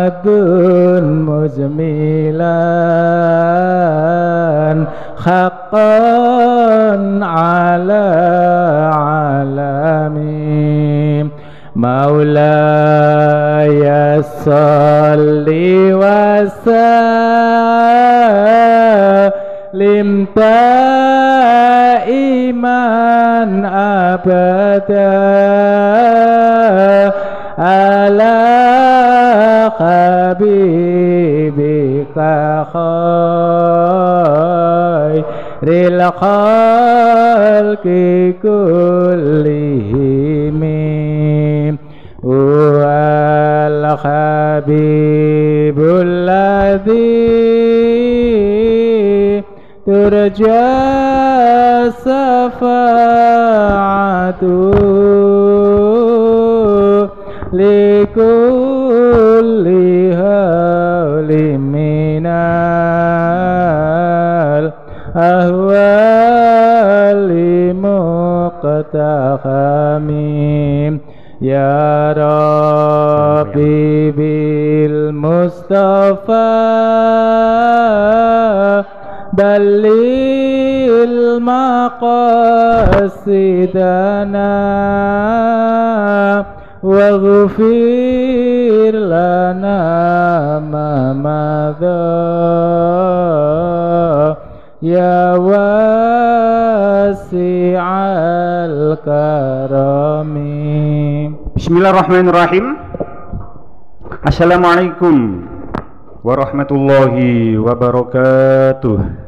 madun muzmilan haqqan ala alamin maulaya salli wa sallim iman abada ala habibika khairil khalqi kullihim wal habibul ladzi turja safa'atu likulli hawli minal ahwali muqtahamim ya Rabbi bil Mustafa balil maqasidana waghfir lana ma madha ya wasi'al karami. Bismillahirrahmanirrahim. Assalamualaikum warahmatullahi wabarakatuh.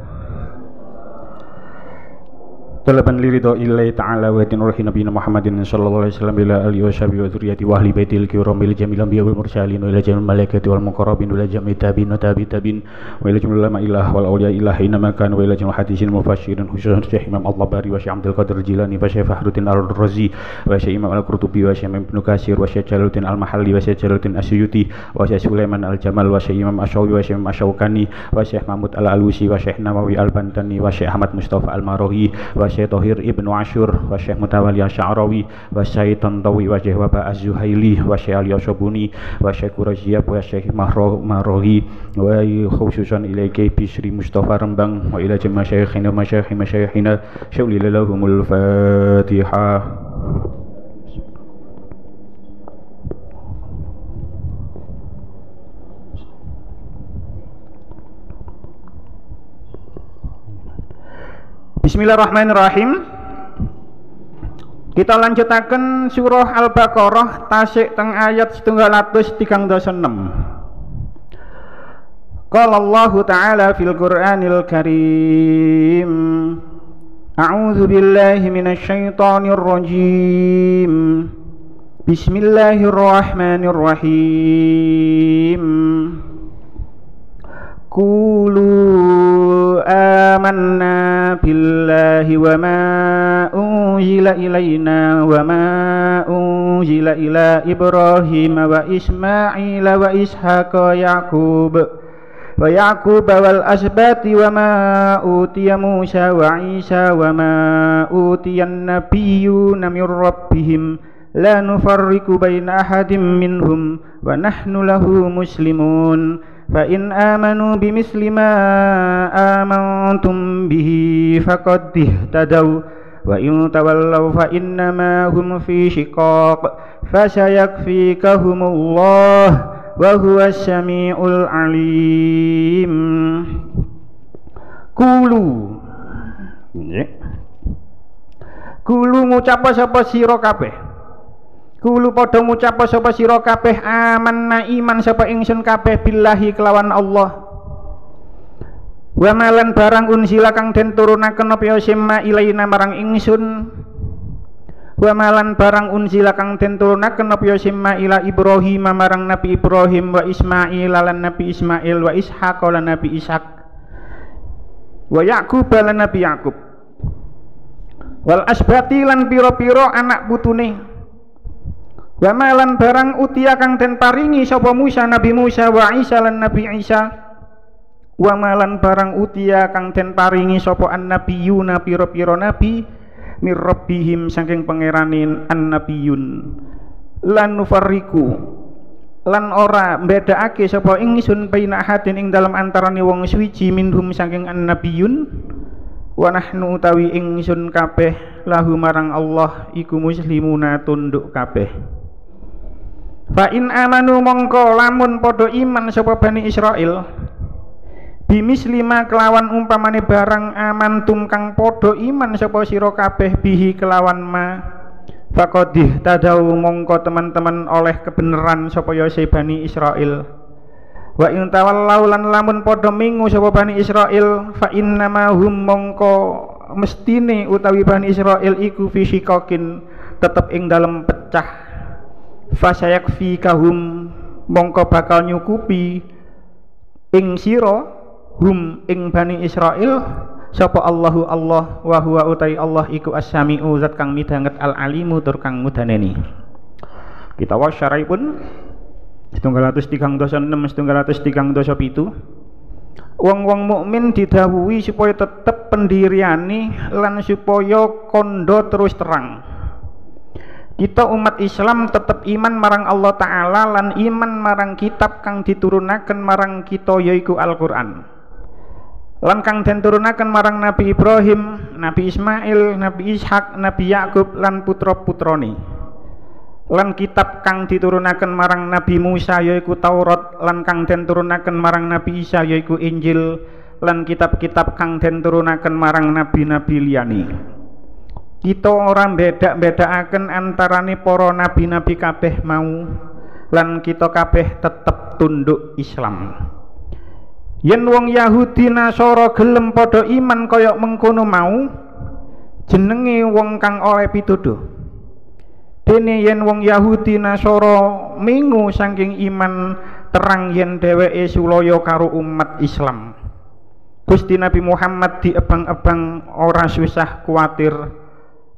Talaban liridho illahi ta'ala wa hatin urhi nabiyina Muhammadin sallallahu alaihi wasallam ila alihi wa sahbihi wa dzurriyyati wa ahli baitil kiram bil jamil anbiya wal mursalin wa ila jamil malaikati wal muqarrabin wa ila jamil tabi'in wa tabi'in wa ila jamil ulama ilah wal awliya ilah inama kan wa ila jamil hadisin mufasyirin khususan Syekh Imam Al-Tabari wa Syekh Abdul Qadir Jilani wa Syekh Fahruddin Ar-Razi wa Syekh Imam Al-Qurtubi wa Syekh Ibnu Katsir wa Syekh Jalaluddin Al-Mahalli wa Syekh Jalaluddin Asyuti wa Syekh Sulaiman Al-Jamal wa Syekh Imam Asyawi wa Syekh Imam Asyaukani wa Syekh Mahmud Al-Alusi wa Syekh Nawawi Al-Bantani wa Syekh Ahmad Mustafa Al-Marohi wa Syekh Tahir Ibnu Ashur wa Syekh Mutawalli Asy'arawi wa Syekh Tantawi wa Syekh Waba Az-Zuhaili wa Syekh Ali Asyabuni wa Syekh Quraisyab wa Syekh Marohi wa khususan ilaiki Bisri Mustafa Rembang wa ila jamaah syayikhina masyayikhina syauli lahumul Fatihah. Bismillahirrahmanirrahim. Kita lanjutaken surah Al-Baqarah tasik teng ayat 136. Qala Allah Ta'ala fil Qur'anil Karim. A'udzu billahi minasy syaithanir rajim. Bismillahirrahmanirrahim. Qulu amanna billahi wa ma unzila ilaina wa ma unzila ila Ibrahim wa Ismail wa Ishaq wa Yaqub wal asbati wa ma utiya Musa wa Isa wa ma utiyan nabiyyuna min rabbihim la nufarriqu baina ahadin minhum wa nahnu lahu muslimun. فإن آمنوا بمثل ما آمنتم به فقد اهتدوا وإن تولوا فإنما هم في شقاق فسيكفيكهم الله وهو السميع العليم. Kulu ngucap sapa sira kabeh. Kulu padha ngucap sapa sira kabeh amanna iman sapa ingsun kabeh billahi kelawan Allah. Wa malan barang unzila kang den turunaken apa simma ilaina marang ingsun. Wa malan barang unzila kang den turunaken apa simma ila Ibrahim marang Nabi Ibrahim wa Ismail lan Nabi Ismail wa Ishaq lan Nabi Ishaq wa Yaqub lan Nabi Yaqub wal asbati lan pira-pira anak putune. Wa malan barang utia kang den paringi sapa Musa Nabi Musa wa Isa lan Nabi Isa. Wa malan barang utia kang den paringi sapa annabiyuna pira-pira nabi mir rabbihim saking pangeranin annabiyun lan nufarriku lan ora mbedakake sapa ingsun baina hadin ing dalam antarane wong suwiji minhum saking annabiyun wa nahnu utawi ingsun kabeh lahu marang Allah iku muslimuna tunduk kabeh. Fa in amanu mongko lamun padha iman sapa Bani Israil bimislima kelawan umpamane barang amantum kang padha iman sapa sira kabeh bihi kelawan ma faqadih tadau mongko teman-teman oleh kebenaran sapa ya Bani Israil. Wa in tawallau lan lamun padha mingu sapa Bani Israil fa innama hum mongko mestine utawi Bani Israil iku fi shiqaqin tetep ing dalem pecah. Fa sayakfikahum mongko bakal nyukupi ing sira hum ing Bani Israil sapa Allahu Allah wa huwa utai Allah iku as-sami'u zat kang midanget al-alimu tur kang mudaneni. Kita wae syarahipun 136 137 wong-wong mukmin didhawuhi supaya tetep pendiriane lan supaya kondo terus terang. Kita umat Islam tetep iman marang Allah Ta'ala lan iman marang kitab kang diturunaken marang kita yaiku Al-Qur'an. Lan kang den turunaken marang Nabi Ibrahim, Nabi Ismail, Nabi Ishak, Nabi Yakub lan putra-putrane. Lan kitab kang diturunaken marang Nabi Musa yaiku Taurat, lan kang den turunaken marang Nabi Isa yaiku Injil, lan kitab-kitab kang den turunaken marang nabi-nabi liyane. Kita ora bedak-bedakaken antarane para nabi-nabi kabeh mau, lan kita kabeh tetep tunduk Islam. Yen wong Yahudi Nasara gelem padha iman kaya mengkono mau, jenenge wong kang oleh pituduh. Dene yen wong Yahudi Nasara mingu saking iman terang yen dheweke sulaya karo umat Islam. Gusti Nabi Muhammad diebang-ebang ora susah kuwatir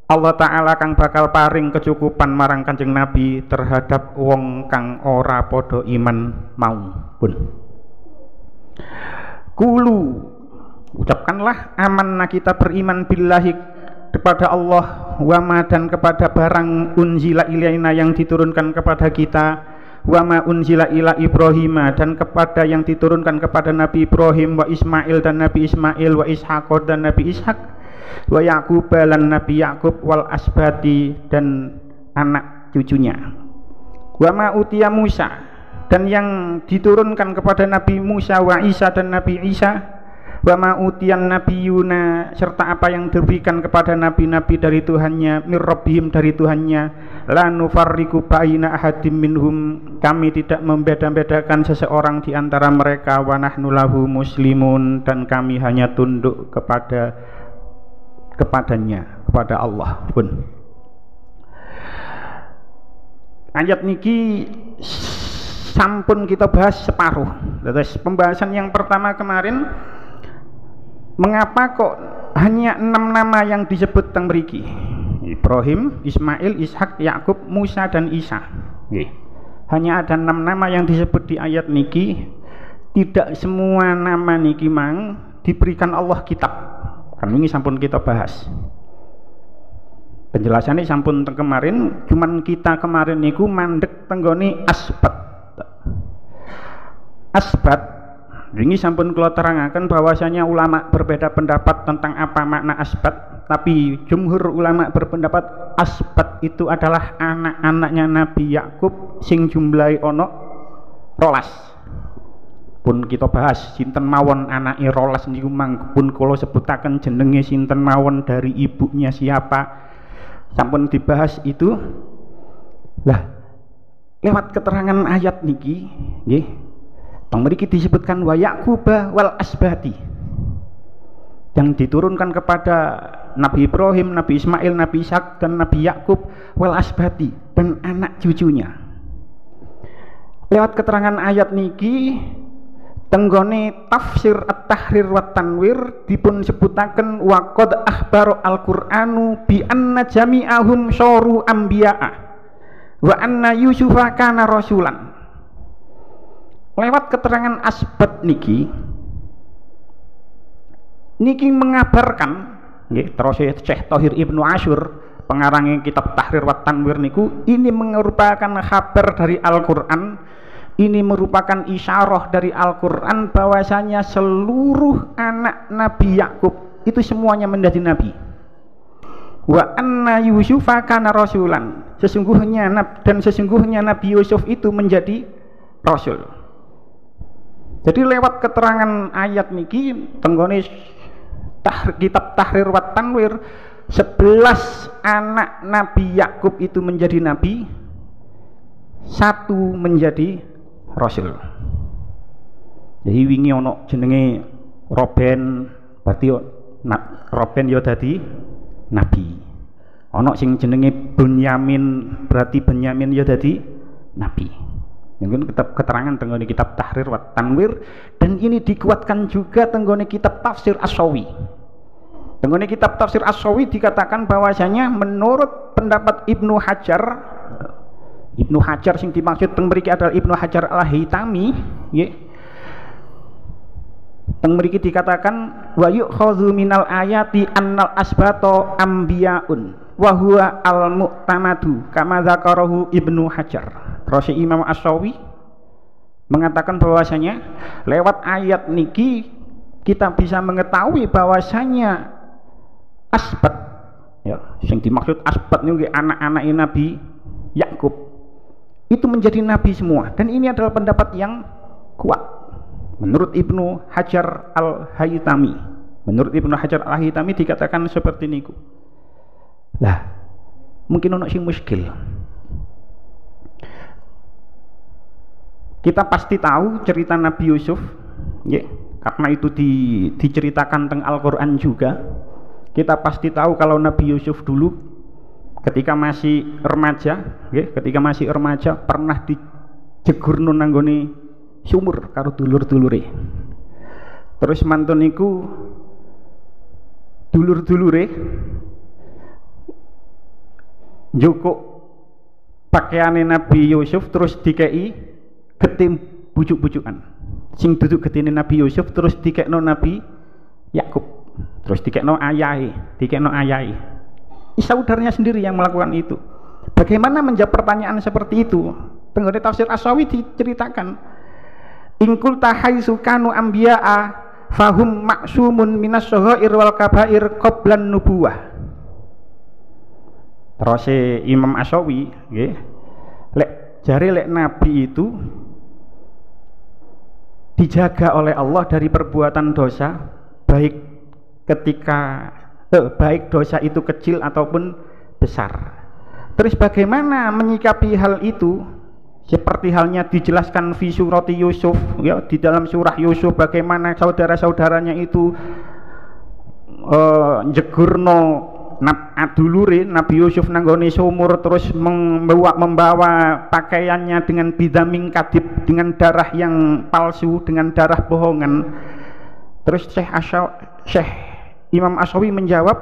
Allah Ta'ala kang bakal paring kecukupan marang Kanjeng Nabi terhadap wong kang ora padha iman mau pun. Kulu ucapkanlah amanna kita beriman billahi kepada Allah wama dan kepada barang unzila ilaina yang diturunkan kepada kita wama unzila ila Ibrahim dan kepada yang diturunkan kepada Nabi Ibrahim wa Ismail dan Nabi Ismail wa Ishaq dan Nabi Ishaq wa Yaqub dan Nabi Yaqub wal asbati dan anak cucunya wama utia Musa dan yang diturunkan kepada Nabi Musa wa Isa dan Nabi Isa wa ma'utiyan nabiyuna serta apa yang diberikan kepada nabi-nabi dari Tuhannya mir rabbihim dari Tuhannya la nufarriqu baina ahadim minhum kami tidak membeda-bedakan seseorang di antara mereka wa nahnu lahu muslimun dan kami hanya tunduk kepadanya kepada Allah pun. Ayat niki sampun kita bahas separuh. Terus pembahasan yang pertama kemarin, mengapa kok hanya 6 nama yang disebut teng mriki? Ibrahim, Ismail, Ishak, Yakub, Musa dan Isa. Hanya ada 6 nama yang disebut di ayat niki. Tidak semua nama niki mang diberikan Allah kitab. Kan ini sampun kita bahas. Penjelasannya sampun kemarin, cuman kita kemarin niku mandek tenggoni asbat. Asbat ini sampun kula terangaken bahwasanya ulama berbeda pendapat tentang apa makna asbat, tapi jumhur ulama berpendapat asbat itu adalah anak-anaknya Nabi Yakub sing jumlahi ono 12. Pun kita bahas sinten mawon anake 12 niku mang pun kula sebutaken jenenge sinten mawon dari ibunya siapa. Sampun dibahas itu. Lah lewat keterangan ayat niki nggih teng mriki disebutkan wa Yaquba wal asbati yang diturunkan kepada Nabi Ibrahim, Nabi Ismail, Nabi Ishak dan Nabi Yakub wal asbati dan anak cucunya. Lewat keterangan ayat niki tenggone tafsir at-tahrir wa tanwir dipun sebutaken wa qad akhbara al-Qur'anu bi anna jami'ahum syaru anbiya'a wa anna Yusufa kana rasulan. Lewat keterangan asbat niki mengabarkan nggih terus Syekh Thohir Ibnu Asyur pengarang kitab Tahrir wa Tanwir niku ini merupakan kabar dari Al-Qur'an Ini merupakan isyarah dari Al-Quran bahwasanya seluruh anak Nabi Yakub itu semuanya menjadi nabi. Wa anna Yusufa kana rasulan, sesungguhnya Nabi Yusuf itu menjadi rasul. Jadi lewat keterangan ayat niki tenggone kitab Tahrir wa Tanwir, 11 anak Nabi Yakub itu menjadi nabi, 1 menjadi rasul. Jadi wingi ono jenenge Roben, berarti Roben yo dadi nabi. Ono sing jenenge Bunyamin, berarti Benyamin ya dadi nabi. Yang keterangan tenggone kitab Tahrir wa Tanwir, dan ini dikuatkan juga tenggone kitab Tafsir As-Sawi. Tenggone kitab Tafsir As-Sawi dikatakan bahwasanya menurut pendapat Ibnu Hajar sing dimaksud teng mriki adalah Ibnu Hajar Al-Haytami, nggih. Teng mriki dikatakan wa yu'khadhu minal ayati annal asbato ambiyaun wa huwa al-mu'tamadu kama dzakarahu Ibnu Hajar. Terus Imam As-Sawi mengatakan bahwasanya lewat ayat niki kita bisa mengetahui bahwasanya asbat, ya, yang dimaksud asbat niki anak-anak Nabi Yakub itu menjadi nabi semua, dan ini adalah pendapat yang kuat menurut Ibnu Hajar Al-Haytami. Menurut Ibnu Hajar Al-Haytami dikatakan seperti niku. Lah, mungkin ono sing muskil. Kita pasti tahu cerita Nabi Yusuf, ya, karena itu diceritakan teng Al-Quran juga. Kita pasti tahu kalau Nabi Yusuf dulu ketika masih remaja, ya, pernah dijegurno nanggone sumur karo dulur-dulure. Terus mantun niku dulur-dulure njukuk pakaiane Nabi Yusuf terus dikei getim bujuk-bujukan. Sing duduk getine Nabi Yusuf terus dikekno Nabi Yakub, terus dikekno ayahe. Saudaranya sendiri yang melakukan itu. Bagaimana menjawab pertanyaan seperti itu? Tenggone Tafsir As-Sawi diceritakan, ingkul tahaisu kanu ambiya'a fahum maksumun minas shaghair wal kabair qablan nubuwah. Terus Imam As-Sawi nggih, lek nabi itu dijaga oleh Allah dari perbuatan dosa, baik dosa itu kecil ataupun besar. Terus bagaimana menyikapi hal itu? Seperti halnya dijelaskan fi surati Yusuf, ya, di dalam surah Yusuf, bagaimana saudara-saudaranya itu jegurno dulure Nabi Yusuf nanggone sumur, terus membawa pakaiannya dengan bidaming kadib, dengan darah yang palsu, dengan darah bohongan. Terus Syekh Imam As-Sawi menjawab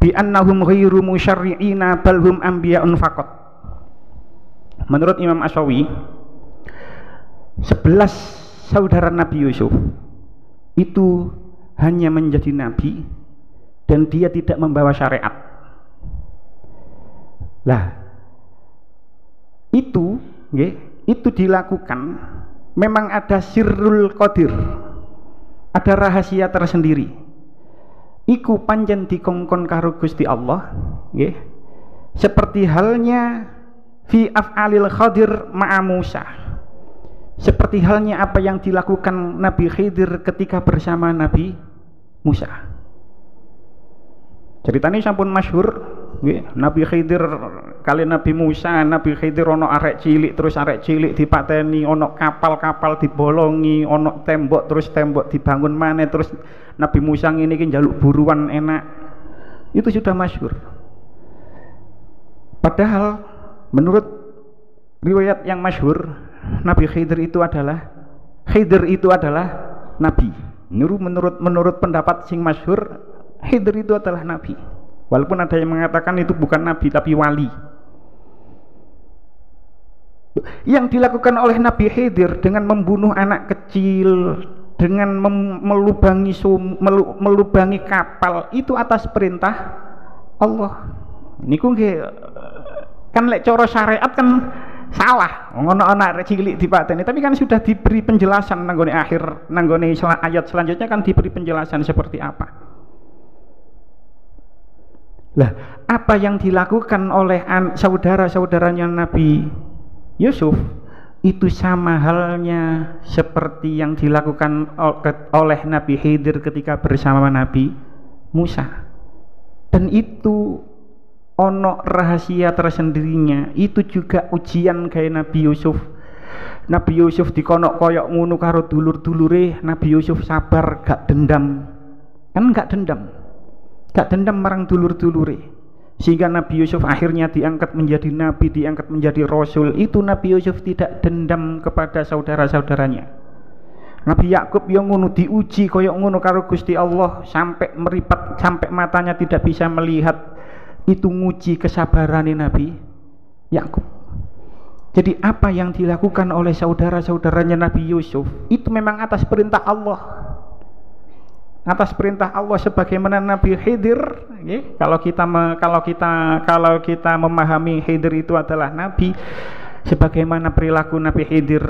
bi annahum ghairu musyarri'ina bal hum anbiya'un faqat. Menurut Imam As-Sawi, 11 saudara Nabi Yusuf itu hanya menjadi nabi dan dia tidak membawa syariat. Lah, itu dilakukan memang ada sirrul qadir, ada rahasia tersendiri. Iku panjen dikongkon karo Gusti Allah, nggih. Seperti halnya fi af'alil Khadir ma'a Musa. Seperti halnya apa yang dilakukan Nabi Khidir ketika bersama Nabi Musa. Ceritanya sampun masyhur, Nabi Khidir kali Nabi Musa. Nabi Khidir ono arek cilik, terus arek cilik dipateni, ono kapal-kapal dibolongi, ono tembok, terus tembok dibangun maneh, terus Nabi Musa ngene iki njaluk buruan enak. Itu sudah masyhur. Padahal menurut riwayat yang masyhur, Nabi Khidir itu adalah nabi. Menurut pendapat sing masyhur, Khidir itu adalah nabi. Walaupun ada yang mengatakan itu bukan nabi tapi wali. Yang dilakukan oleh Nabi Khidir dengan membunuh anak kecil, dengan melubangi kapal, itu atas perintah Allah. Niku nggih kan lek cara syariat kan salah. Ngono anak cilik dipateni, tapi kan sudah diberi penjelasan nanggone akhir, nanggone ayat selanjutnya kan diberi penjelasan seperti apa. Lah, apa yang dilakukan oleh saudara-saudaranya Nabi Yusuf itu sama halnya seperti yang dilakukan oleh Nabi Khidir ketika bersama Nabi Musa. Dan itu ono rahasia tersendirinya. Itu juga ujian kayak Nabi Yusuf. Nabi Yusuf dikonok koyok ngono karo dulur-dulure, Nabi Yusuf sabar, gak dendam. Kan gak dendam. Gak dendam marang dulur-dulure. Sehingga Nabi Yusuf akhirnya diangkat menjadi nabi, diangkat menjadi rasul. Itu Nabi Yusuf tidak dendam kepada saudara-saudaranya. Nabi Yakub yang ngono diuji koyok ngono karo Gusti Allah sampai meripat, sampai matanya tidak bisa melihat. Itu nguji kesabaran Nabi Yakub. Jadi apa yang dilakukan oleh saudara-saudaranya Nabi Yusuf itu memang atas perintah Allah. Atas perintah Allah, sebagaimana Nabi Khidir, ya, kalau kita memahami Khidir itu adalah nabi, sebagaimana perilaku Nabi Khidir,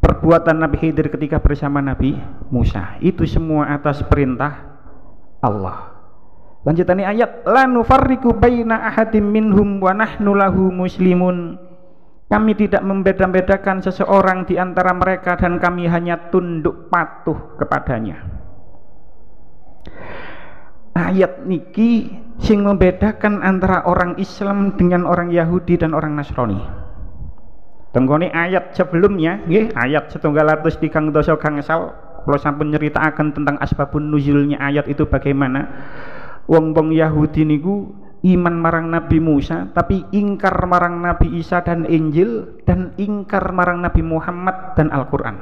perbuatan Nabi Khidir ketika bersama Nabi Musa, itu semua atas perintah Allah. Lanjutannya ayat, la nufarriqu baina ahadim minhum wa nahnu lahu muslimun. Kami tidak membeda-bedakan seseorang di antara mereka dan kami hanya tunduk patuh kepadanya. Ayat niki sing membedakan antara orang Islam dengan orang Yahudi dan orang Nasrani. Tenggone ayat sebelumnya, nggih, ayat 130 gangsal, kula sampun nyeritakaken tentang asbabun nuzulnya ayat itu bagaimana. Wong-wong Yahudi niku iman marang Nabi Musa tapi ingkar marang Nabi Isa dan Injil, dan ingkar marang Nabi Muhammad dan Al-Qur'an.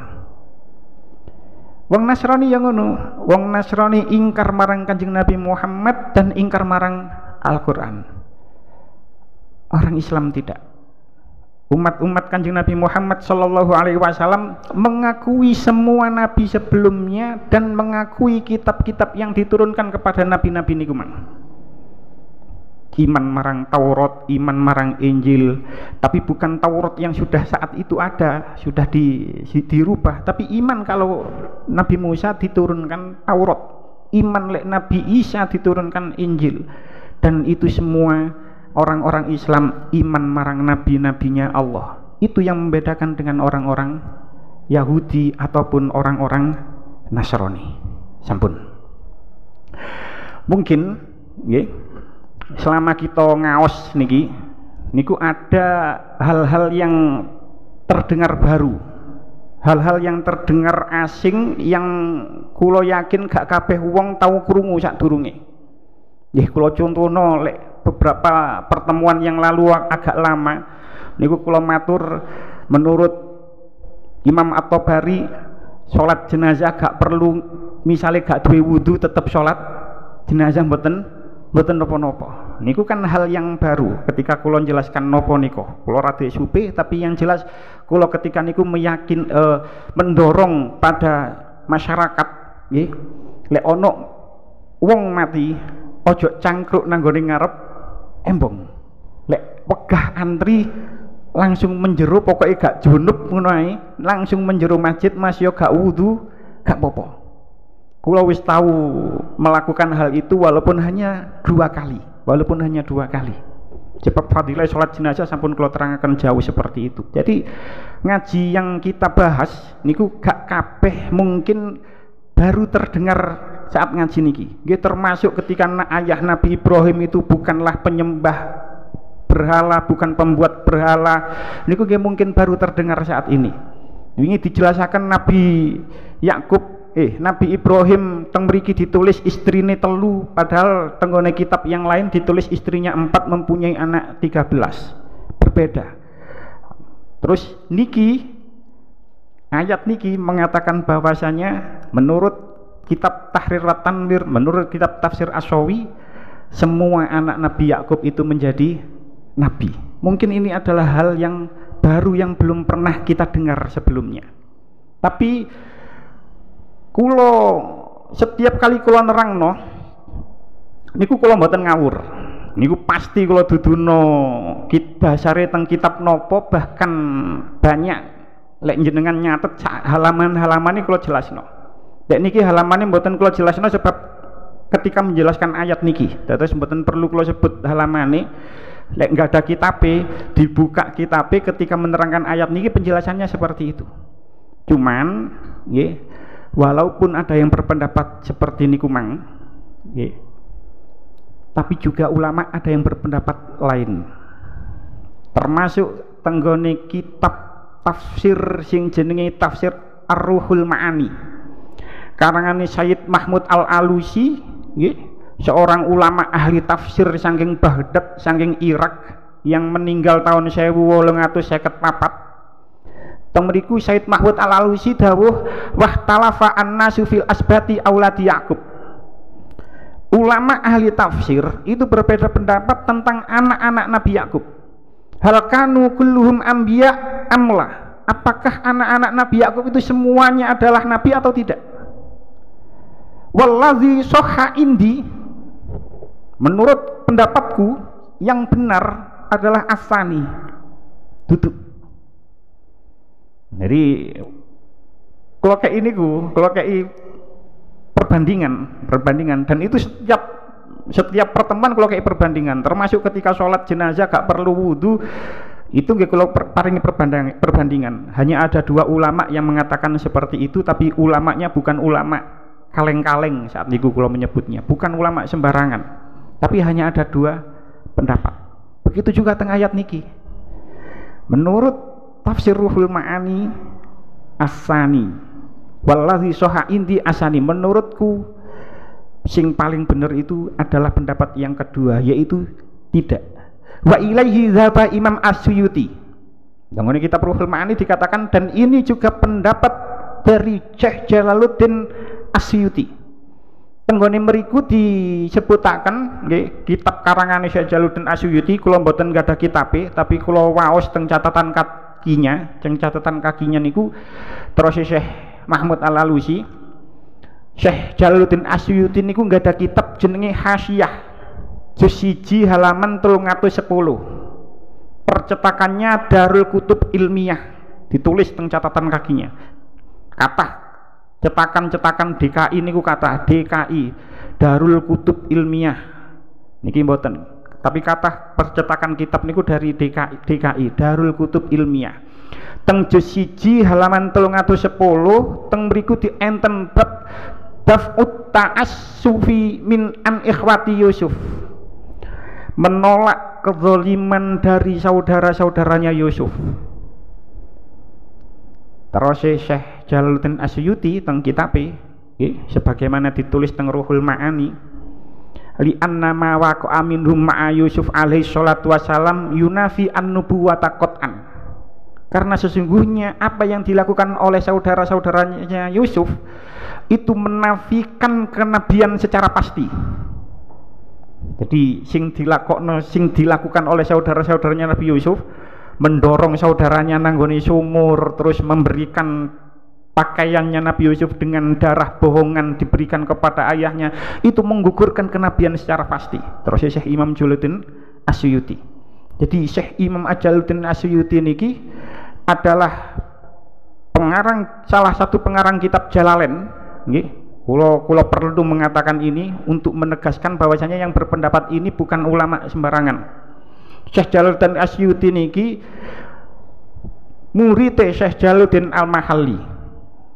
Wong Nasrani yang ngono, wong Nasrani ingkar marang Kanjeng Nabi Muhammad dan ingkar marang Al-Qur'an. Orang Islam tidak. Umat-umat Kanjeng Nabi Muhammad sallallahu alaihi wasallam mengakui semua nabi sebelumnya dan mengakui kitab-kitab yang diturunkan kepada nabi-nabi niku mang. Iman marang Taurat, iman marang Injil, tapi bukan Taurat yang sudah saat itu ada, sudah dirubah, tapi iman kalau Nabi Musa diturunkan Taurat, iman lek Nabi Isa diturunkan Injil, dan itu semua orang-orang Islam iman marang nabi-nabinya Allah. Itu yang membedakan dengan orang-orang Yahudi ataupun orang-orang Nasrani. Sampun. Mungkin nggih, selama kita ngaos niki niku ada hal-hal yang terdengar baru, hal-hal yang terdengar asing yang kula yakin gak kabeh wong tau krungu sadurunge. Nggih, kula contohno lek beberapa pertemuan yang lalu agak lama niku kula matur, menurut Imam At-Tabari salat jenazah gak perlu, misalnya gak duwe wudu tetap salat jenazah mboten napa-napa. Niku kan hal yang baru ketika kula jelaskan napa niku. Kula rada supe, tapi yang jelas kula ketika niku mendorong pada masyarakat nggih, lek ana wong mati ojo cangkruk nang gone ngarep embong. Lek wegah antri langsung menjero, pokoknya gak junub ngono ae, langsung menjero masjid, Mas yo gak wudu gak apa-apa. Kula wis tahu melakukan hal itu walaupun hanya 2 kali. Sebab fadilah sholat jenazah sampun kula terangaken jauh seperti itu. Jadi ngaji yang kita bahas niku gak kabeh mungkin baru terdengar saat ngaji niki. Nggih, termasuk ketika ayah Nabi Ibrahim itu bukanlah penyembah berhala, bukan pembuat berhala. Niku nggih mungkin baru terdengar saat ini. Ini dijelaskan Nabi Yakub, Nabi Ibrahim teng mriki ditulis istrine 3, padahal tenggone kitab yang lain ditulis istrinya 4, mempunyai anak 13. Berbeda. Terus niki ayat niki mengatakan bahwasanya menurut kitab Tahrir wa Tanwir, menurut kitab Tafsir Asyawi, semua anak Nabi Yakub itu menjadi nabi. Mungkin ini adalah hal yang baru yang belum pernah kita dengar sebelumnya. Tapi setiap kali kula nerangno niku kula mboten ngawur. niku pasti kula duduno dasare teng kitab nopo, bahkan banyak lek jenengan nyatet halaman-halaman ini kula jelasno. Lek niki halamane mboten kula jelasno sebab ketika menjelaskan ayat niki dados mboten perlu kula sebut halamane. Lek nggak ada kitabe, dibuka kitabe ketika menerangkan ayat niki penjelasannya seperti itu. Cuman nggih, walaupun ada yang berpendapat seperti niku mang nggih, tapi juga ulama ada yang berpendapat lain. Termasuk tenggone kitab tafsir sing jenenge tafsir Ar-Ruhul Ma'ani. Karangane Sayyid Mahmud Al-Alusi nggih, seorang ulama ahli tafsir saking Baghdad, saking Irak yang meninggal tahun 1854. Teng mriku Sayyid Mahmud Al-Alusi dawuh wahtalafa annasu fil asbati auladi Yaqub. Ulama ahli tafsir itu berbeda pendapat tentang anak-anak Nabi Yakub. Hal kanu kulluhum anbiya amla? Apakah anak-anak Nabi Yakub itu semuanya adalah nabi atau tidak? Wallazi sahha indi, menurut pendapatku yang benar adalah asani, duduk. Jadi kalau kayak ini kalau kayak perbandingan dan itu setiap pertemuan kalau kayak perbandingan, termasuk ketika sholat jenazah gak perlu wudhu itu nggih kalau paringi perbandingan. Hanya ada dua ulama yang mengatakan seperti itu, tapi ulamanya bukan ulama kaleng-kaleng saat niku kalau menyebutnya, bukan ulama sembarangan, tapi hanya ada dua pendapat. Begitu juga tengah ayat niki. Menurut tafsir Ruhul Ma'ani asani, wallazi soha indi asani, menurutku sing paling benar itu adalah pendapat yang kedua, yaitu tidak. Wa ilaihi dzaba Imam As-Suyuti. Dengan kitab Ruhul Ma'ani dikatakan, dan ini juga pendapat dari Syekh Jalaluddin As-Suyuti. Tenggone mriku disebutaken nggih kitab karangane Syekh Jalaluddin As-Suyuti, kula mboten gadah kitabe tapi kula waos teng catatan kakinya niku terus Syekh Mahmud Al-Alusi. Syekh Jalaluddin As-Suyuti niku gadah kitab jenenge Hasyiyah juz 1 halaman 310. Percetakannya Darul Kutub Ilmiah, ditulis teng catatan kakinya. Kata cetakan DKI niku kata DKI Darul Kutub Ilmiah niki mboten, tapi kata percetakan kitab niku dari DKI Darul Kutub Ilmiah teng juz 1 halaman 310. Teng mriku di enten bab daf'ut ta'assufi min an ikhwati Yusuf, menolak kezaliman dari saudara-saudaranya Yusuf. Terus Syekh Jalaluddin As-Suyuti teng kitabe sebagaimana ditulis teng Ruhul Ma'ani, li anna ma waqa'a minhum ma'a Yusuf alaihi salatu wasalam yunafi an-nubuwata qat'an, karena sesungguhnya apa yang dilakukan oleh saudara-saudaranya Yusuf itu menafikan kenabian secara pasti. Jadi sing dilakukan oleh saudara-saudaranya Nabi Yusuf, mendorong saudaranya nanggoni sumur, terus memberikan pakaiannya Nabi Yusuf dengan darah bohongan diberikan kepada ayahnya, itu menggugurkan kenabian secara pasti. Terus Syekh Imam Jalaluddin As-Suyuti. Jadi Syekh Imam Jalaluddin As-Suyuti niki adalah salah satu pengarang kitab Jalalain nggih. Kula perlu mengatakan ini untuk menegaskan bahwasanya yang berpendapat ini bukan ulama sembarangan. Syekh Jalaluddin As-Suyuti niki murid Syekh Jalaluddin Al-Mahalli.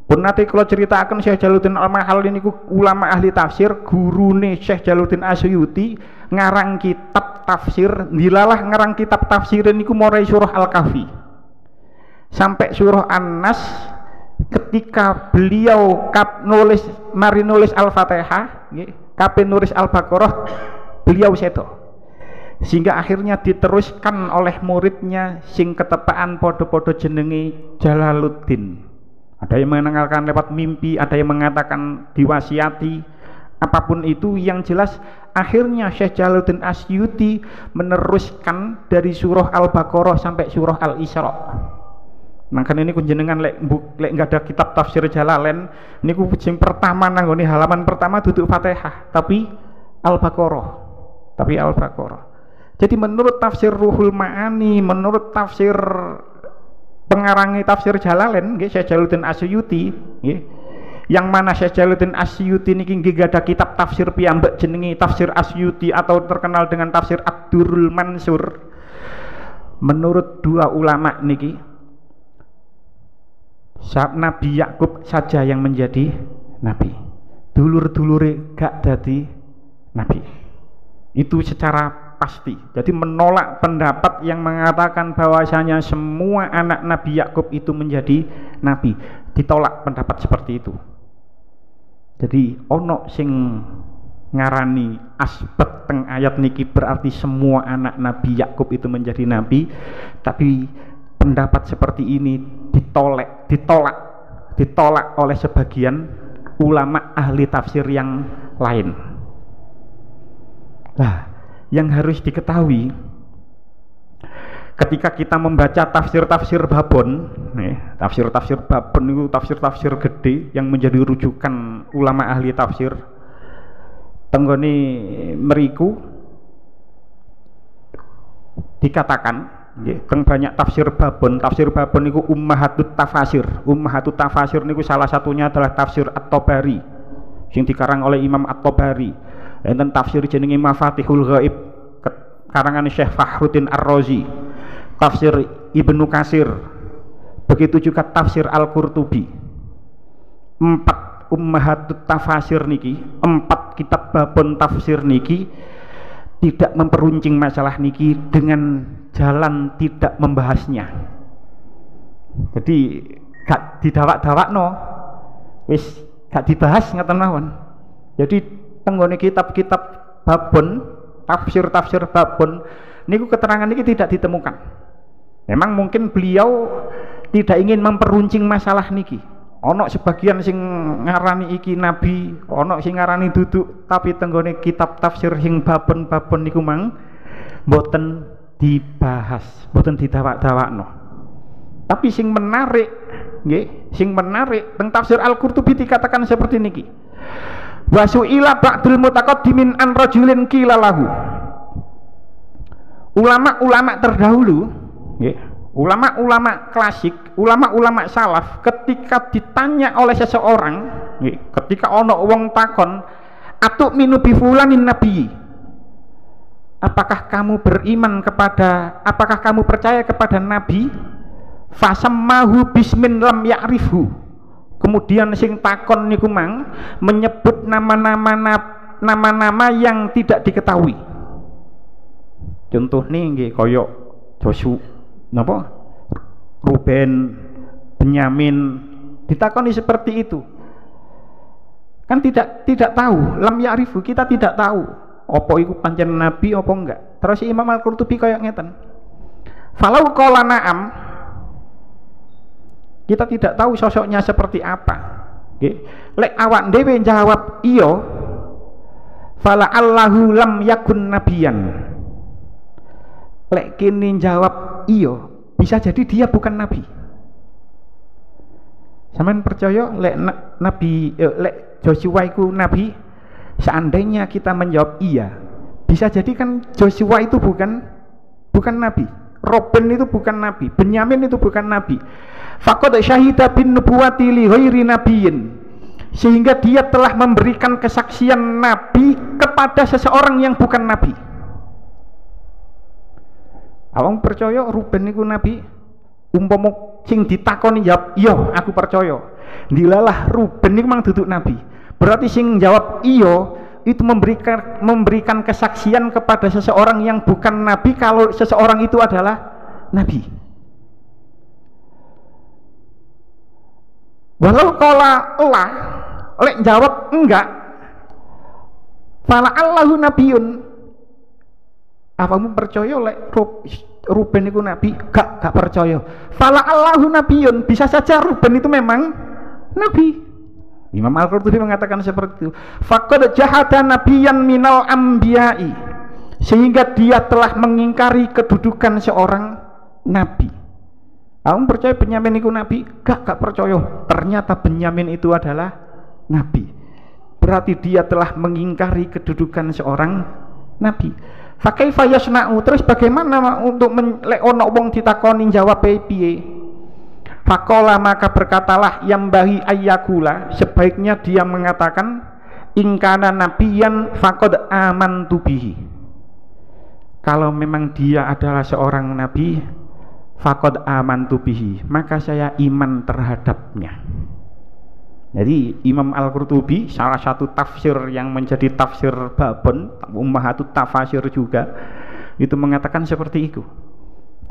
Pun nanti kalau ceritakan Syekh Jalaluddin Al-Mahalli niku ulama ahli tafsir, gurune Syekh Jalaluddin As-Suyuti ngarang kitab tafsir, dilalah ngarang kitab tafsir niku mulai surah Al-Kahfi sampai surah An-Nas. Ketika beliau nulis Al-Fatihah, kape nulis Al-Baqarah, beliau seto. Sehingga akhirnya diteruskan oleh muridnya sing ketepaan podo-podo jenenge Jalaluddin. Ada yang mengatakan lewat mimpi, ada yang mengatakan diwasiati. Apapun itu, yang jelas akhirnya Syekh Jalaluddin As-Suyuti meneruskan dari surah Al-Baqarah sampai surah Al-Isra. Makanya ini kunjenengan lek nggak ada kitab tafsir Jalalain niku sing pertama nanggone halaman pertama duduk Fatihah tapi Al-Baqarah. Jadi menurut tafsir Ruhul Ma'ani, menurut tafsir pengarangi tafsir Jalalain nggih Syekh Jalaluddin Asyuti nggih, yang mana Syekh Jalaluddin Asyuti niki nggih ada kitab tafsir piyambak jenenge Tafsir Asyuti atau terkenal dengan tafsir Ad-Durrul Mansur. Menurut dua ulama niki Nabi Yakub saja yang menjadi nabi, dulur-dulure gak dadi nabi. Itu secara pasti. Jadi menolak pendapat yang mengatakan bahwasanya semua anak Nabi Yakub itu menjadi nabi. Ditolak pendapat seperti itu. Jadi ono sing ngarani asbab teng ayat niki berarti semua anak Nabi Yakub itu menjadi nabi, tapi pendapat seperti ini ditolak oleh sebagian ulama ahli tafsir yang lain. Nah, yang harus diketahui ketika kita membaca tafsir-tafsir babon, tafsir-tafsir babon itu tafsir-tafsir gede yang menjadi rujukan ulama ahli tafsir. Tenggone meriku dikatakan, teng banyak tafsir babon itu ummahatut tafasir. Ummahatut tafasir niku salah satunya adalah tafsir At-Tabari yang dikarang oleh Imam At-Tabari. Enten tafsir jenenge Mafatihul Ghaib karangan Syekh Fakhruddin Ar-Razi, tafsir Ibnu Katsir, begitu juga tafsir Al-Qurtubi. 4 ummahatut tafasir niki, 4 kitab babon tafsir niki tidak memperuncing masalah niki dengan jalan tidak membahasnya. Jadi gak didawak-dawakno, wis gak dibahas ngaten mawon. Jadi tenggone kitab-kitab babon, tafsir-tafsir babon niku keterangan niki tidak ditemukan. Memang mungkin beliau tidak ingin memperuncing masalah niki. Ono sebagian sing ngarani iki nabi, ono sing ngarani duduk, tapi tenggone kitab tafsir sing babon-babon niku mang mboten dibahas, mboten didawak-dawakno. Tapi sing menarik nggih, sing menarik teng tafsir Al-Qurtubi dikatakan seperti niki. Wa su'ila ba'dul mutaqaddimin an rajulin qila lahu. Ulama-ulama terdahulu nggih, ulama-ulama klasik, ulama-ulama salaf ketika ditanya oleh seseorang nggih, ketika ono wong takon atu minu bi fulanin nabi, apakah kamu beriman kepada, apakah kamu percaya kepada nabi? Fasammahu bismin lam ya'rifhu. Kemudian sing takon niku mang menyebut nama-nama yang tidak diketahui. Contoh nih nggih kaya Joshua napa? Ruben, Benyamin, ditakoni seperti itu. Kan tidak tahu, lam ya'rifu, kita tidak tahu apa iku pancen nabi apa enggak. Terus Imam Al-Qurtubi kaya ngeten. Falau qala na'am, kita tidak tahu sosoknya seperti apa. Lek awak dhewe jawab iya, fala allahu lam yakun nabiyan. Lek kini jawab iya, bisa jadi dia bukan nabi. Sampeyan percaya lek nabi lek Joshua itu nabi? Seandainya kita menjawab iya, bisa jadi kan Joshua itu bukan nabi. Ruben itu bukan nabi, Benyamin itu bukan nabi. Faqad syahida bin nubuwati li ghairi nabiyyin, sehingga dia telah memberikan kesaksian nabi kepada seseorang yang bukan nabi. Awang percaya Ruben itu nabi? Umpama sing ditakoni jawab iya, aku percaya. Dilalah Ruben itu mang duduk nabi. Berarti sing jawab iya itu memberikan kesaksian kepada seseorang yang bukan nabi kalau seseorang itu adalah nabi. Walau qala la, lek jawab enggak, fala allahu nabiyun. Apamu percaya lek Ruben itu nabi? Gak percaya. Fala allahu nabiyun, bisa saja Ruben itu memang nabi. Imam Al-Qurtubi mengatakan seperti itu. Faqad jahada nabiyyan minal anbiya'i, sehingga dia telah mengingkari kedudukan seorang nabi. Kamu percaya Benyamin itu nabi? Gak percaya. Ternyata Benyamin itu adalah nabi. Berarti dia telah mengingkari kedudukan seorang nabi. Fa kaifa yasna'u, terus bagaimana untuk lek ono wong ditakoni jawab piye? Faqala, maka berkatalah yang bahi ayyakula, sebaiknya dia mengatakan ingkana nabiyan faqad amantu bihi. Kalau memang dia adalah seorang nabi, faqad amantu bihi, maka saya iman terhadapnya. Jadi Imam Al-Qurtubi, salah satu tafsir yang menjadi tafsir babon, ummahatut tafasir juga, itu mengatakan seperti itu.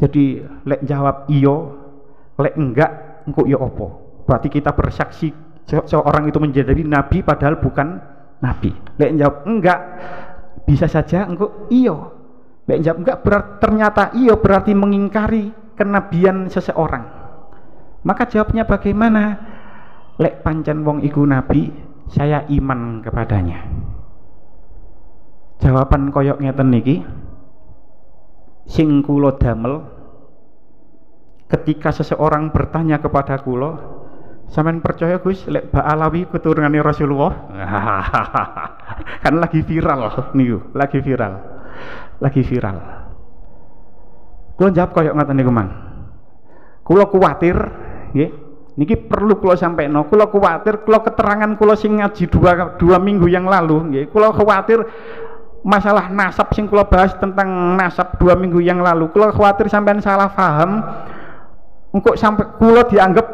Jadi lek jawab iyo, lek enggak, engkau ya opo. Berarti kita bersaksi seorang itu menjadi nabi padahal bukan nabi. Lek jawab enggak, bisa saja engkau iyo. Lek jawab enggak, ternyata iyo berarti mengingkari kenabian seseorang. Maka jawabnya bagaimana? Lek pancen wong iku nabi, saya iman kepadanya. Jawaban koyok ngeten niki sing kula damel ketika seseorang bertanya kepada kula, sampean percaya Gus lek Mbak Alawi keturunane Rasulullah? Kan lagi viral niku, lagi viral. Kula jawab koyok ngeten niku mang. Kula kuwatir nggih. Niki perlu kula sampeno, kula kuwatir kula keterangan kula sing ngaji dua minggu yang lalu nggih, kula kuwatir masalah nasab sing kula bahas tentang nasab 2 minggu yang lalu, kula kuwatir sampean salah paham, engko sampai kula dianggap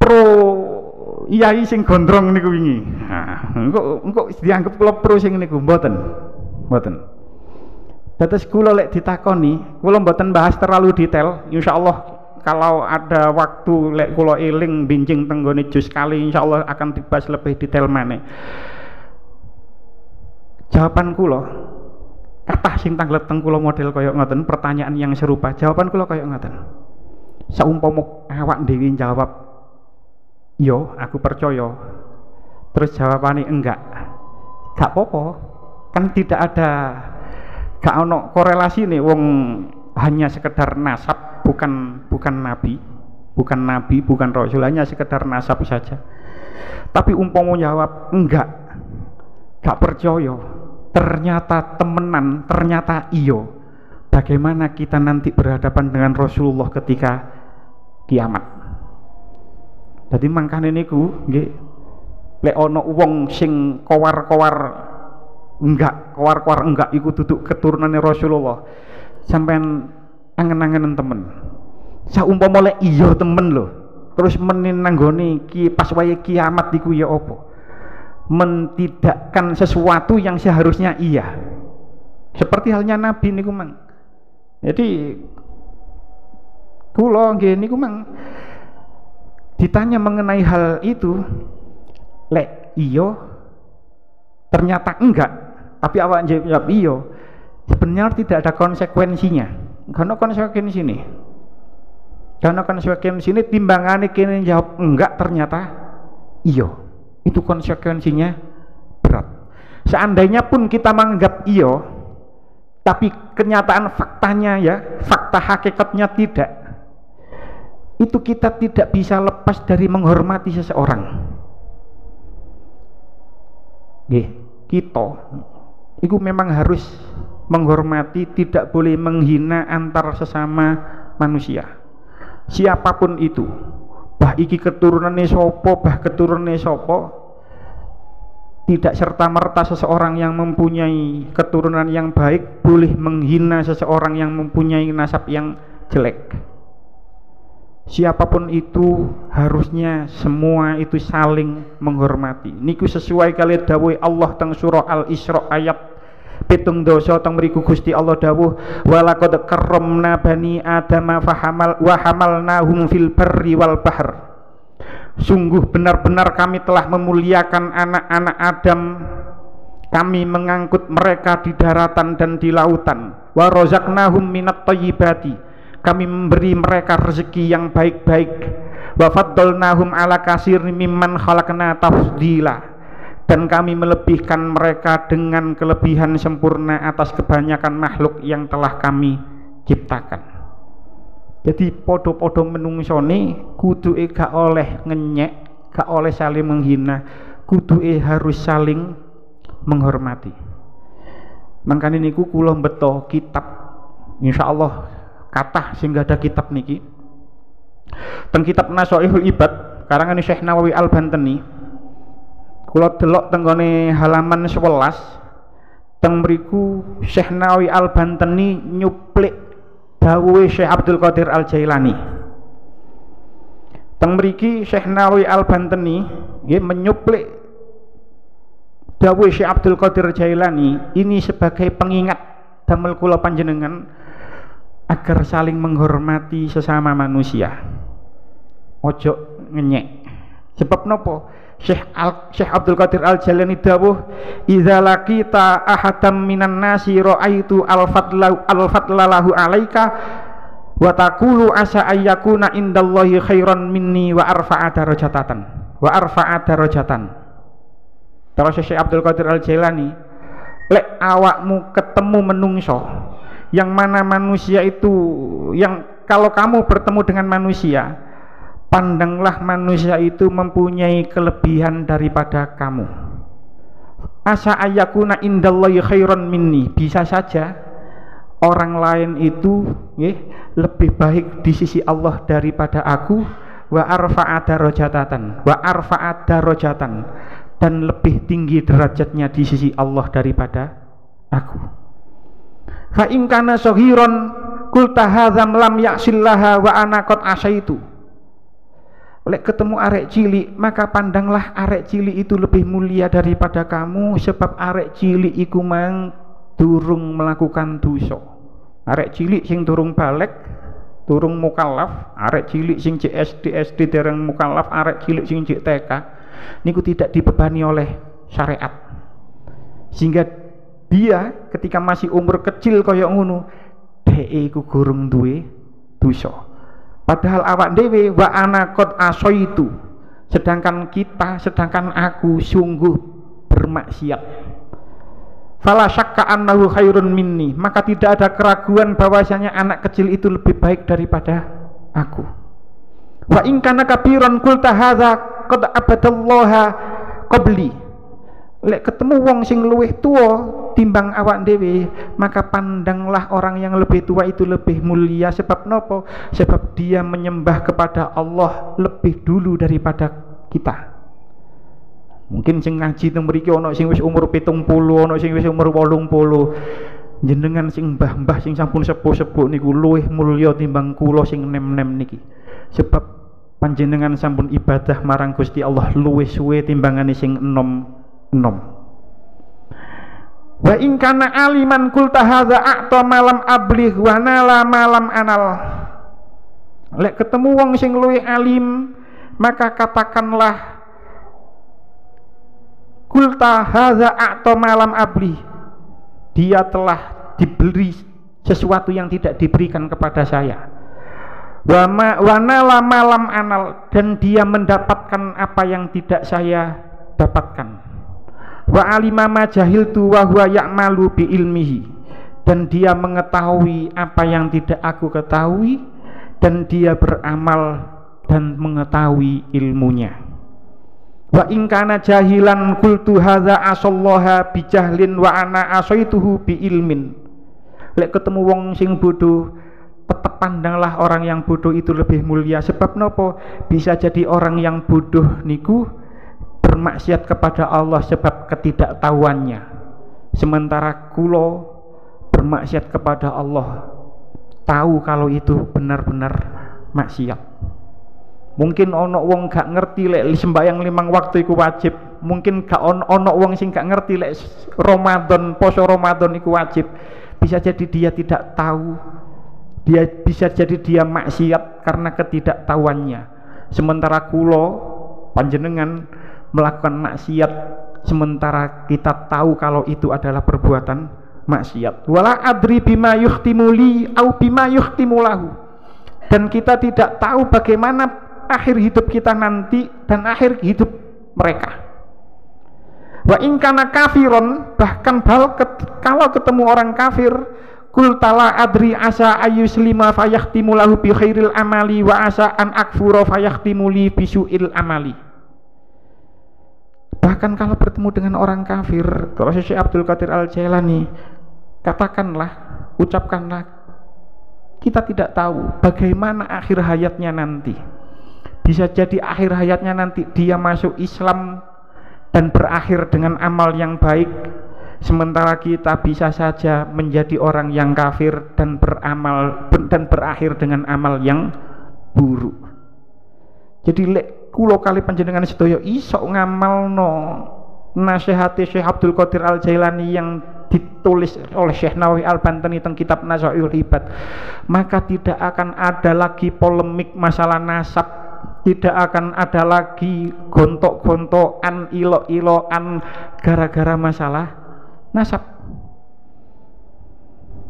pro iyai sing gondrong niku wingi. Nah, engko dianggap kula pro sing niku mboten. Dados kula lek ditakoni, kula mboten bahas terlalu detail, insyaallah kalau ada waktu lek kula eling bincing tenggone jus kali insyaallah akan dibahas lebih detail maneh. Jawaban kula kathah sing tanglet teng kula model kaya ngoten, pertanyaan yang serupa, jawaban kula kaya ngoten. Saumpama awak dhewe jawab yo aku percaya, terus jawabane enggak, gak apa-apa, kan tidak ada, gak ono korelasi nih wong hanya sekedar nasab, bukan nabi, bukan rasul, hanya sekedar nasab saja. Tapi umpama jawab enggak, gak percaya, ternyata temenan, ternyata iyo, bagaimana kita nanti berhadapan dengan Rasulullah ketika kiamat? Jadi mangkane niku nggih, lek ana wong sing kowar-kowar enggak iku duduk keturunane Rasulullah, sampean angen-angenen temen. Saumpama lek iya temen lho, terus menin nanggone pas wayahe kiamat iku ya apa? Mentidakkan sesuatu yang seharusnya iya. Seperti halnya Nabi niku mang. Jadi kula nggih niku mang ditanya mengenai hal itu, lek iya ternyata enggak, tapi awak jawab iya, sebenarnya tidak ada konsekuensinya. Karena konsekuensi ini, timbangane kene jawab enggak ternyata iya, itu konsekuensinya berat. Seandainya pun kita menganggap iya, tapi kenyataan faktanya ya, fakta hakikatnya tidak, itu kita tidak bisa lepas dari menghormati seseorang. Nggih, kita itu memang harus menghormati, tidak boleh menghina antar sesama manusia. Siapapun itu, bah iki keturunane sapa, bah keturunane sapa, tidak serta-merta seseorang yang mempunyai keturunan yang baik boleh menghina seseorang yang mempunyai nasab yang jelek. Siapapun itu harusnya semua itu saling menghormati. Niku sesuai kali dawuh Allah teng surah Al-Isra ayat 7 teng mriku Gusti Allah dawuh walaqad karramna bani adama hamalnahum fil barri wal bahr. Sungguh benar-benar kami telah memuliakan anak-anak Adam, kami mengangkut mereka di daratan dan di lautan. Wa razaqnahum minat thayyibati, kami memberi mereka rezeki yang baik-baik. Wa faddalnahum ala katsirin mimman khalaqna tafdila, dan kami melebihkan mereka dengan kelebihan sempurna atas kebanyakan makhluk yang telah kami ciptakan. Jadi podo-podo menungsone kuduke gak oleh ngenyek, gak oleh saling menghina, kuduke harus saling menghormati. Mangkane niku kula beto kitab insyaallah kathah sing ada kitab niki. Teng kitab Nasaihul Ibad karangan Syekh Nawawi Al-Bantani. Kula delok tenggone halaman 11 teng mriku Syekh Nawawi Al-Bantani nyuplik dawuhe Syekh Abdul Qadir Al-Jailani. Teng mriki Syekh Nawawi Al-Bantani nggih menyuplik dawuh Syekh Abdul Qadir Jailani ini sebagai pengingat damel kula panjenengan agar saling menghormati sesama manusia. Ojo ngenyek. Sebab nopo? Syekh Abdul Qadir Al-Jailani dawuh, "Idza laqita ahadam minan nasi ra'aitu al-fadlahu 'alaika wa taqulu asa ayyakuna indallahi khairan minni wa arfa'a darajatan." Terus Syekh Abdul Qadir Al-Jailani, lek awakmu ketemu menungso, yang mana manusia itu, yang kalau kamu bertemu dengan manusia, pandanglah manusia itu mempunyai kelebihan daripada kamu. Asa ayyakuna indallahi khairan minni, bisa saja orang lain itu lebih baik di sisi Allah daripada aku. Wa arfa'a darajatan, dan lebih tinggi derajatnya di sisi Allah daripada aku. Fa in kana saghiran qulta hadzam lam ya'sillaha wa ana qad asaitu. Lek ketemu arek cilik, maka pandanglah arek cilik itu lebih mulia daripada kamu, sebab arek cilik iku mang durung melakukan dosa. Arek cilik sing durung balik, durung mukallaf, arek cilik sing cek SD dereng mukallaf, arek cilik sing cek TK niku tidak dibebani oleh syariat, sehingga dia ketika masih umur kecil kaya ngono dhek iku gurung duwe dosa. Padahal awak dhewe wa ana qad asaitu, sedangkan aku sungguh bermaksiat. Fala syakka annahu khairun minni, maka tidak ada keraguan bahwasanya anak kecil itu lebih baik daripada aku. Wa in kana kabiran qulta hadza qad abadallaha qabli. Lek ketemu wong sing luwih tuwa timbang awak dhewe, maka pandanglah orang yang lebih tua itu lebih mulia. Sebab nopo? Sebab dia menyembah kepada Allah lebih dulu daripada kita. Mungkin sing ngaji teng mriki ana sing wis umur 70, ana sing wis umur 80. Jenengan sing mbah-mbah sing sampun sepuh-sepuh niku luwih mulya timbang kula sing nem-nem niki. Sebab panjenengan sampun ibadah marang Gusti Allah luwih suwe timbangane sing enom-enom. Wa in kana aliman qulta hadza a'ta malam abligh wa nala malam anal. Lek ketemu wong sing luwih alim, maka katakanlah qulta hadza a'ta malam abligh. Dia telah diberi sesuatu yang tidak diberikan kepada saya. Wa nala malam anal, dan dia mendapatkan apa yang tidak saya dapatkan. Wa alima ma jahiltu wa huwa ya'malu bi ilmihi, dan dia mengetahui apa yang tidak aku ketahui, dan dia beramal dan mengetahui ilmunya. Wa in kana jahilan qultu hadza asallaha bi jahlin wa ana asaituhu bi ilmin. Lek ketemu wong sing bodoh, tetap pandanglah orang yang bodoh itu lebih mulia. Sebab nopo? Bisa jadi orang yang bodoh niku bermaksiat kepada Allah sebab ketidaktahuannya, sementara kulo bermaksiat kepada Allah tahu kalau itu benar-benar maksiat. Mungkin ono wong gak ngerti lek sembahyang 5 waktu iku wajib, mungkin gak ono wong sing gak ngerti lek Ramadan, poso Ramadan iku wajib. Bisa jadi dia tidak tahu, dia bisa jadi dia maksiat karena ketidaktahuannya. Sementara kulo panjenengan melakukan maksiat sementara kita tahu kalau itu adalah perbuatan maksiat. Wala adri bima yuhtimuli au bima yuhtimulahu, dan kita tidak tahu bagaimana akhir hidup kita nanti dan akhir hidup mereka. Wa in kana kafiron, bahkan kalau ketemu orang kafir, qul tala adri asa ayyuslima fayahtimulahu bi khairil amali wa asa an akfura fayahtimuli bi su'il amali. Bahkan kalau bertemu dengan orang kafir, terus Syekh Abdul Qadir Al-Jailani, katakanlah, ucapkanlah, kita tidak tahu bagaimana akhir hayatnya nanti. Bisa jadi akhir hayatnya nanti dia masuk Islam dan berakhir dengan amal yang baik, sementara kita bisa saja menjadi orang yang kafir dan berakhir dengan amal yang buruk. Jadi lek kula kali panjenengan sedaya iso ngamalno nasihati Syekh Abdul Qadir Al Jailani yang ditulis oleh Syekh Nawawi Al-Bantani tentang kitab Nazail Hibat, maka tidak akan ada lagi polemik masalah nasab, tidak akan ada lagi gontok-gontokan, ilok-ilokan gara-gara masalah nasab.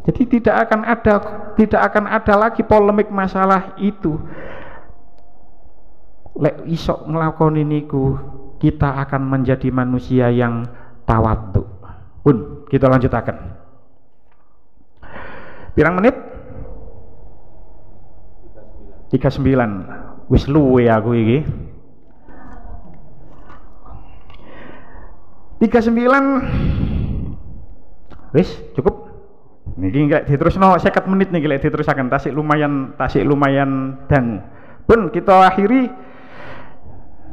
Jadi tidak akan ada lagi polemik masalah itu. Lek iso nglakoni niku, kita akan menjadi manusia yang tawadhu. Pun kita lanjutaken. Pirang menit? 39. Wis luwe aku iki. 39. Wis cukup. Niki nggak diterusno 50 menit niki lek diterusaken, tasik lumayan dangu. Pun kita akhiri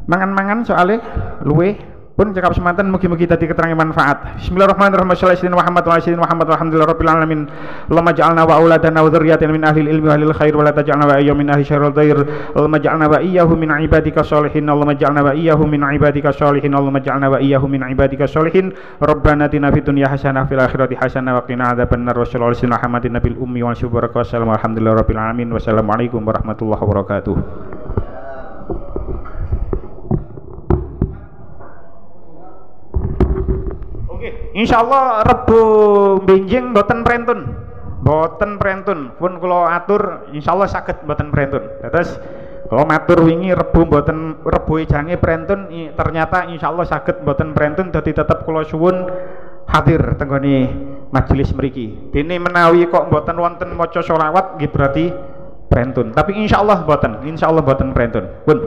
mangan-mangan soalnya luwe. Pun cakap semanten mugi-mugi tadi keterangan manfaat. Bismillahirrahmanirrahim. Sallallahu Muhammad wa ala Muhammad walhamdulillahirabbil alamin. Allahumma ja'alna wa auladana wa dzurriyyatina min ahli ilmi wa ahli khair wa la taj'alna wa iyyahu min ahli syarril dhair. Allahumma ja'alna wa iyyahu min ibadika sholihin. Allahumma ja'alna wa iyyahu min ibadika sholihin. Allahumma ja'alna wa iyyahu min ibadika sholihin. Rabbana atina fid dunya hasanah fil akhirati hasanah wa qina adzabannar. Wassallallahu alaihi Muhammadin nabil ummi wal syukuraka wassalamu alhamdulillahirabbil alamin. Wassalamualaikum warahmatullahi wabarakatuh. Insyaallah Rebo benjing boten prentun pun kula atur insyaallah saged boten prentun. Terus kula matur wingi Rebo ejange prentun, ternyata insyaallah saged boten prentun, dadi tetep kula suwun hadir tenggone majelis mriki. Dene menawi kok boten wonten maca selawat nggih berarti prentun, tapi insyaallah boten prentun. Pun